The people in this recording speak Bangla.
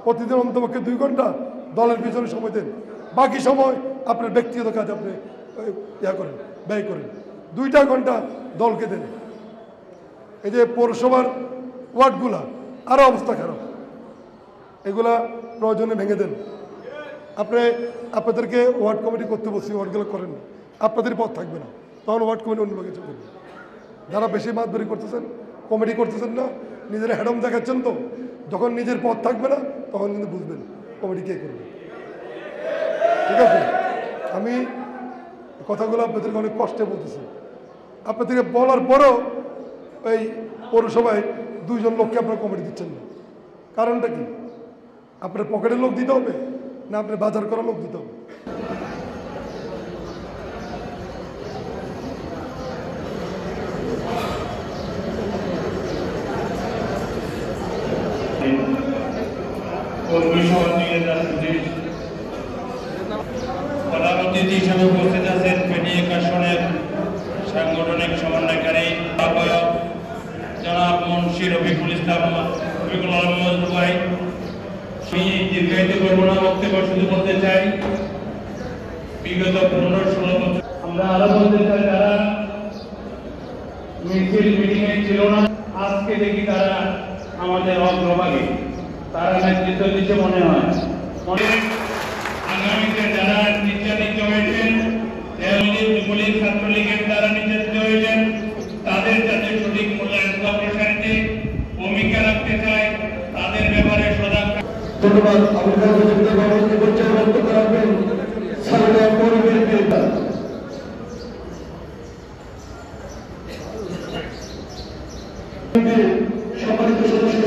প্রতিদিন অন্তপক্ষে 2 ঘন্টা দলের পিছনে সময় দেন, বাকি সময় আপনার ব্যক্তিগত কাজ আপনি করেন, ব্যয় করেন। 2টা ঘন্টা দলকে দেন। এই যে পৌরসভার ওয়ার্ডগুলা আরও অবস্থা খারাপ, এগুলা প্রয়োজনে ভেঙে দেন। আপনাদেরকে ওয়ার্ড কমিটি করতে বলছি, ওয়ার্ডগুলো করেন না, আপনাদের পথ থাকবে না, তখন ওয়ার্ড কমিটি অন্য কিছু করবে। যারা বেশি মাতবাড়ি করতেছেন, কমিটি করতেছেন না, নিজের হ্যাডম দেখাচ্ছেন, তো যখন নিজের পথ থাকবে না তখন কিন্তু বুঝবেন কমিটি কে করবে। ঠিক আছে, আমি কথাগুলো আপনাদেরকে অনেক কষ্টে বলতেছি। আপনাদেরকে বলার পরও এই পৌরসভায় 2 জন লোককে আপনারা কমিটি দিচ্ছেন না, কারণটা কি? আপনার পকেটের লোক দিতে হবে না আপনার বাজার করা লোক দিতে হবে? প্রধান অতিথি হিসেবে উপস্থিত আছেন ফেনী আসনের সাংগঠনিক সমন্বয়কারী আহ্বায়ক জনাব মুন্সি রফিকুল ইসলাম মজনু ভাই। আমি দীর্ঘায়িত করব না, বক্তব্য শুধু বলতে চাই বিগত 15-16 বছর আমরা আরো বলতে চাই যারা মিটিংয়ে ছিল না, আজকে দেখি তারা আমাদের অগ্রভাগে, তারা নেতৃত্ব দিচ্ছে মনে হয়। আগামীতে যারা নির্যাতিত হয়েছেন, যুবলীগ ছাত্রলীগের দ্বারা নির্যাতিত হয়েছেন, তাদের যাতে সঠিক মূল্যায়ন প্রসারিতে ভূমিকা রাখতে চায়, তাদের ব্যাপারে সজাগ। ধন্যবাদ। সম্মানিত সদস্য